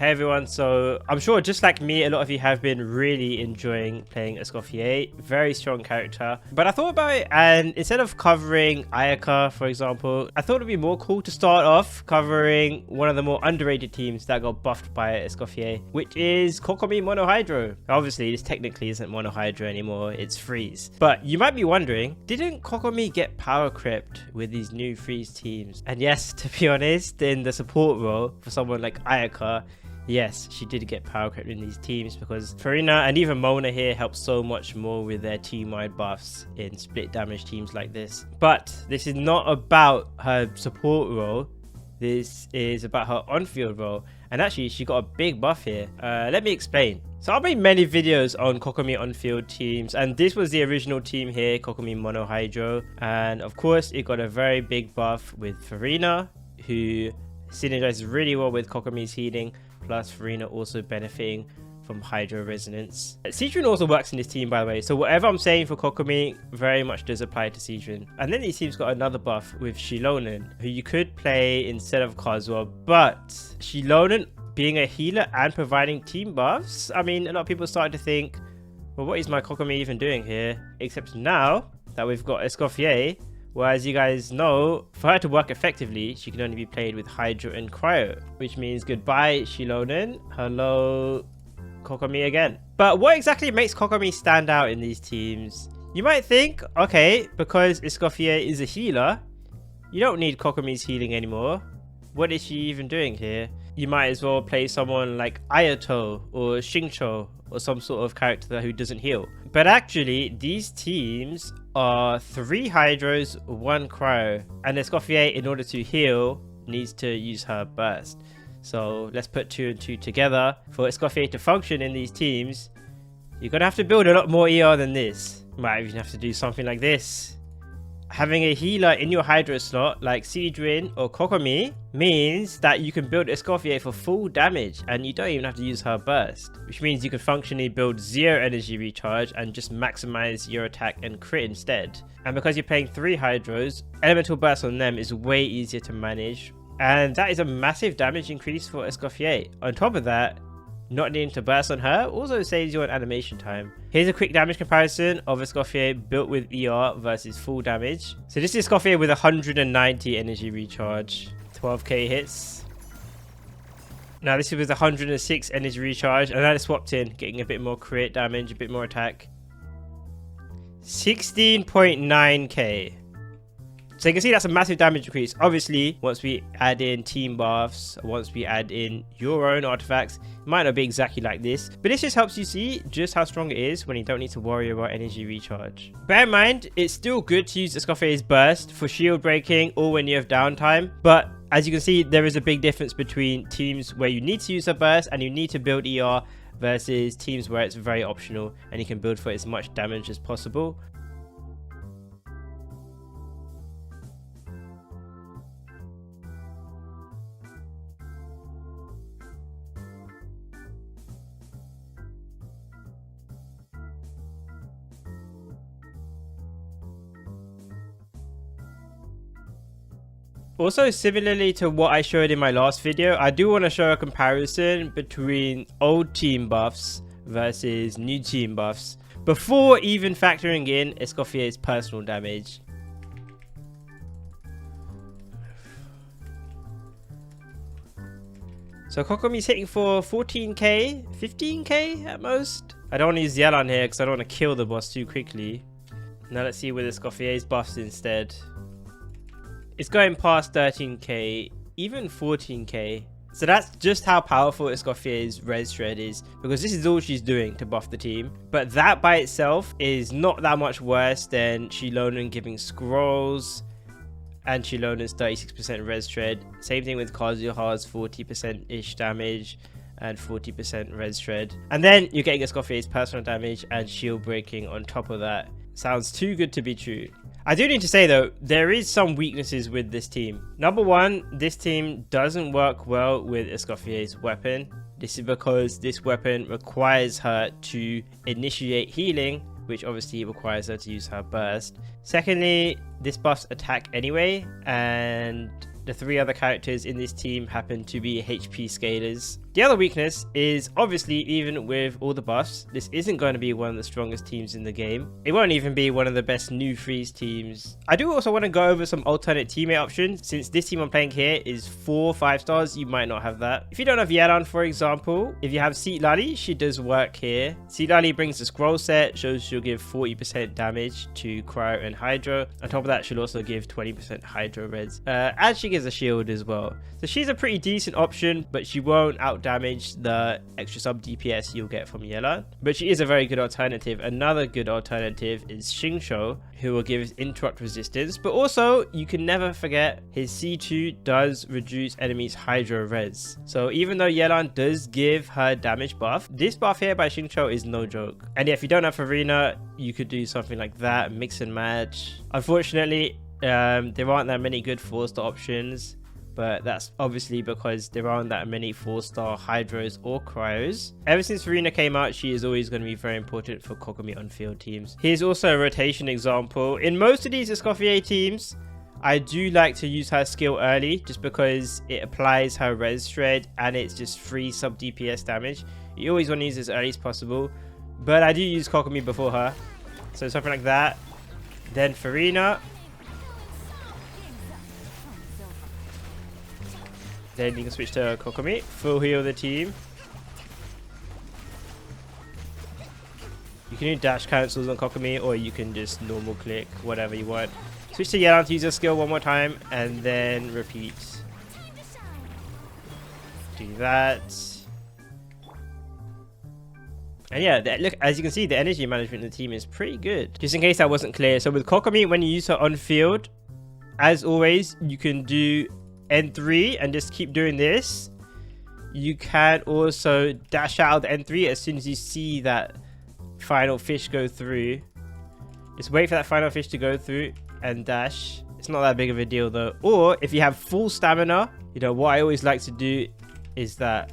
Hey everyone, so I'm sure just like me, a lot of you have been really enjoying playing Escoffier. Very strong character. But I thought about it, and instead of covering Ayaka, for example, I thought it'd be more cool to start off covering one of the more underrated teams that got buffed by Escoffier, which is Kokomi Monohydro. Obviously, this technically isn't Monohydro anymore, it's Freeze. But you might be wondering, didn't Kokomi get power crept with these new Freeze teams? And yes, to be honest, in the support role for someone like Ayaka, yes, she did get power crept in these teams because Farina and even Mona here help so much more with their team-wide buffs in split damage teams like this. But this is not about her support role. This is about her on-field role. And actually, she got a big buff here. Let me explain. So I've made many videos on Kokomi on-field teams, and this was the original team here, Kokomi Monohydro. And of course, it got a very big buff with Farina, who synergizes really well with Kokomi's healing, plus Farina also benefiting from Hydro Resonance. Cedron also works in this team, by the way, so whatever I'm saying for Kokomi very much does apply to Cedron. And then these teams got another buff with xilonen, who you could play instead of Kazuha, but xilonen being a healer and providing team buffs, I mean, a lot of people started to think, well, what is my Kokomi even doing here? Except now that we've got Escoffier, well, as you guys know, for her to work effectively, she can only be played with Hydro and Cryo, which means goodbye xilonen, hello Kokomi again. But what exactly makes Kokomi stand out in these teams? You might think, okay, because Escoffier is a healer, you don't need Kokomi's healing anymore. What is she even doing here? You might as well play someone like Ayato or Xingqiu or some sort of character who doesn't heal. But actually, these teams are 3 Hydros, 1 Cryo, and Escoffier, in order to heal, needs to use her burst. So let's put 2 and 2 together. For Escoffier to function in these teams, you're gonna have to build a lot more ER than this. You might even have to do something like this. Having a healer in your Hydro slot like Cedron or Kokomi means that you can build Escoffier for full damage and you don't even have to use her burst, which means you can functionally build 0 energy recharge and just maximize your attack and crit instead. And because you're playing 3 Hydros, elemental burst on them is way easier to manage, and that is a massive damage increase for Escoffier. On top of that, not needing to burst on her also saves you on animation time. Here's a quick damage comparison of Escoffier built with ER versus full damage. So this is Escoffier with 190 energy recharge, 12k hits. Now this is with 106 energy recharge, and that is swapped in, getting a bit more crit damage, a bit more attack. 16.9k. So you can see that's a massive damage increase. Obviously, once we add in team buffs, once we add in your own artifacts, it might not be exactly like this, but this just helps you see just how strong it is when you don't need to worry about energy recharge. Bear in mind, it's still good to use Escoffier's burst for shield breaking or when you have downtime, but as you can see, there is a big difference between teams where you need to use a burst and you need to build ER versus teams where it's very optional and you can build for as much damage as possible. Also, similarly to what I showed in my last video, I do want to show a comparison between old team buffs versus new team buffs before even factoring in Escoffier's personal damage. So Kokomi's hitting for 14k, 15k at most. I don't want to use Yelan here because I don't want to kill the boss too quickly. Now let's see with Escoffier's buffs instead. It's going past 13k, even 14k. So that's just how powerful Escoffier's res shred is, because this is all she's doing to buff the team. But that by itself is not that much worse than xilonen giving scrolls and xilonen's 36% res shred. Same thing with Kazuha's 40%-ish damage and 40% res shred. And then you're getting Escoffier's personal damage and shield breaking on top of that. Sounds too good to be true. I do need to say though, there is some weaknesses with this team. Number one, this team doesn't work well with Escoffier's weapon. This is because this weapon requires her to initiate healing, which obviously requires her to use her burst. Secondly, this buffs attack anyway, and The 3 other characters in this team happen to be HP scalers. The other weakness is obviously, even with all the buffs, this isn't going to be one of the strongest teams in the game. It won't even be one of the best new freeze teams. I do also want to go over some alternate teammate options. Since this team I'm playing here is 4 5-stars, you might not have that. If you don't have Yelan, for example, if you have xilonen, she does work here. Xilonen brings the scroll set, shows she'll give 40% damage to cryo and hydro. On top of that, she'll also give 20% hydro reds, and she gives a shield as well. So she's a pretty decent option, but she won't out damage the extra sub DPS you'll get from Yelan. But she is a very good alternative. Another good alternative is Xingqiu, who will give interrupt resistance, but also you can never forget his C2 does reduce enemies hydro res. So even though Yelan does give her damage buff, this buff here by Xingqiu is no joke. And yeah, if you don't have Farina, you could do something like that, mix and match. Unfortunately, there aren't that many good 4-star options, but that's obviously because there aren't that many 4-star hydros or cryos. Ever since Farina came out, she is always going to be very important for Kokomi on field teams. Here's also a rotation example. In most of these Escoffier teams, I do like to use her skill early just because it applies her res shred and it's just free sub DPS damage. You always want to use this as early as possible, but I do use Kokomi before her. So something like that. Then Farina. Then you can switch to Kokomi, full heal the team. You can do dash cancels on Kokomi, or you can just normal click, whatever you want. Switch to Yelan to use your skill one more time, and then repeat. Do that. And yeah, look, as you can see, the energy management in the team is pretty good. Just in case that wasn't clear. So with Kokomi, when you use her on field, as always, you can do N3 and just keep doing this. You can also dash out of the N3 as soon as you see that final fish go through. Just wait for that final fish to go through and dash. It's not that big of a deal though. Or if you have full stamina, you know, what I always like to do is that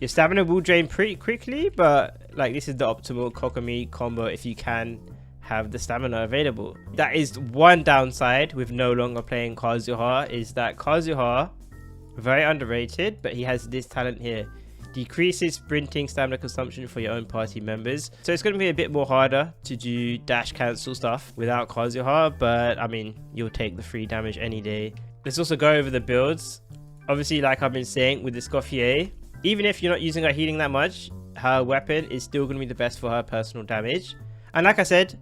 your stamina will drain pretty quickly, but like this is the optimal Kokomi combo if you can have the stamina available. That is one downside with no longer playing Kazuha, is that Kazuha, very underrated, but he has this talent here. Decreases sprinting stamina consumption for your own party members. So it's going to be a bit more harder to do dash cancel stuff without Kazuha, but I mean, you'll take the free damage any day. Let's also go over the builds. Obviously, like I've been saying with the Escoffier, even if you're not using her healing that much, her weapon is still going to be the best for her personal damage. And like I said,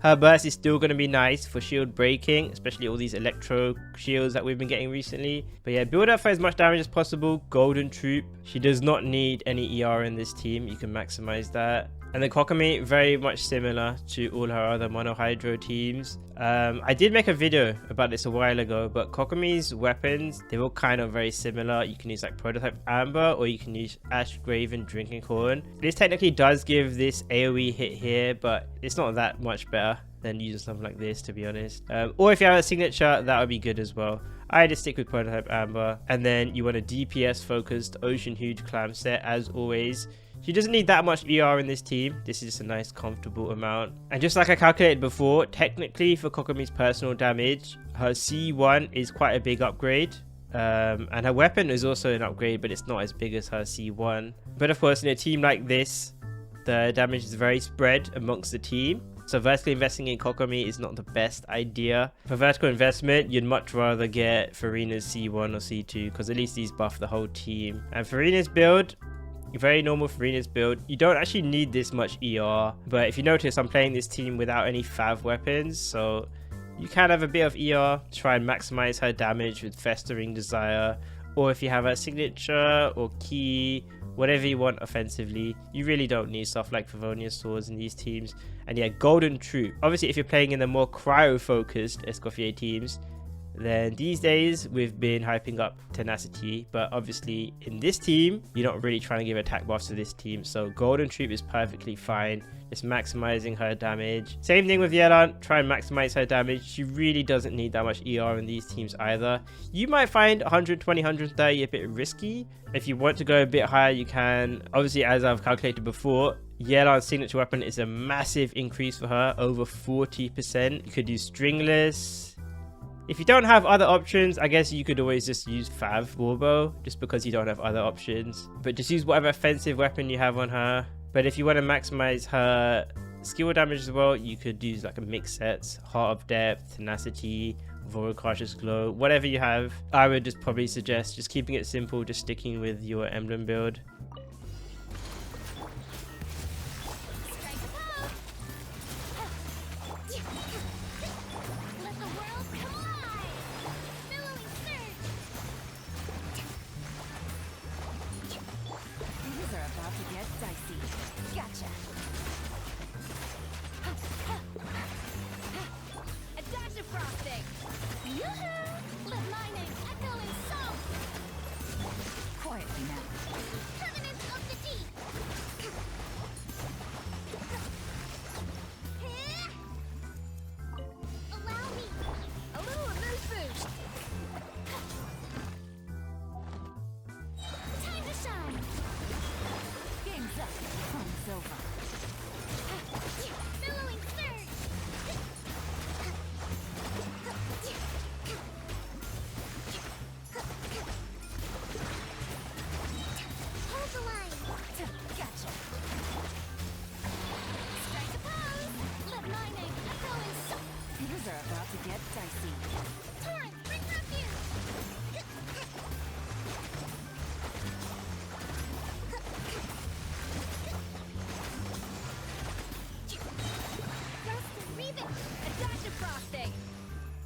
her burst is still going to be nice for shield breaking, especially all these electro shields that we've been getting recently. But yeah, build up for as much damage as possible. Golden Troop. She does not need any ER in this team. You can maximize that. And the Kokomi, very much similar to all her other mono hydro teams. I did make a video about this a while ago, but Kokomi's weapons, they're all kind of very similar. You can use like Prototype Amber, or you can use Ash Graven Drinking Horn. This technically does give this AoE hit here, but it's not that much better than using something like this, to be honest. Or if you have a signature, that would be good as well. I just stick with Prototype Amber. And then you want a DPS focused Ocean Huge Clam set as always. She doesn't need that much ER in this team. This is just a nice comfortable amount. And just like I calculated before, technically for Kokomi's personal damage, her C1 is quite a big upgrade. And her weapon is also an upgrade, but it's not as big as her C1. But of course, in a team like this, the damage is very spread amongst the team. So vertically investing in Kokomi is not the best idea. For vertical investment, you'd much rather get Farina's C1 or C2, because at least these buff the whole team. And Farina's build, very normal Farina's build. You don't actually need this much ER, but if you notice, I'm playing this team without any Fav weapons, so you can have a bit of ER. Try and maximize her damage with Festering Desire, or if you have a signature or key, whatever you want offensively. You really don't need stuff like Favonius Swords in these teams. And yeah, Golden Troop. Obviously, if you're playing in the more cryo-focused Escoffier teams, then these days we've been hyping up Tenacity, but obviously in this team you're not really trying to give attack buffs to this team, so Golden Troop is perfectly fine, just maximizing her damage. Same thing with Yelan, try and maximize her damage. She really doesn't need that much ER in these teams either. You might find 120, 130 a bit risky. If you want to go a bit higher, you can. Obviously, as I've calculated before, Yelan's signature weapon is a massive increase for her, over 40%. You could do Stringless. If you don't have other options, I guess you could always just use Fav Warbow, just because you don't have other options. But just use whatever offensive weapon you have on her. But if you want to maximize her skill damage as well, you could use like a mixed sets, Heart of Depth, Tenacity, Voracash's Glow, whatever you have. I would just probably suggest just keeping it simple, just sticking with your emblem build.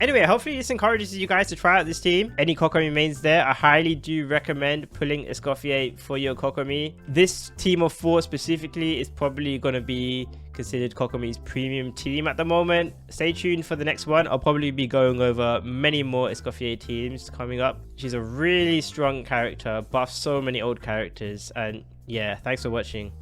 Anyway, hopefully this encourages you guys to try out this team. Any Kokomi mains there, I highly do recommend pulling Escoffier for your Kokomi. This team of 4 specifically is probably going to be considered Kokomi's premium team at the moment. Stay tuned for the next one. I'll probably be going over many more Escoffier teams coming up. She's a really strong character, buffs so many old characters, and yeah, thanks for watching.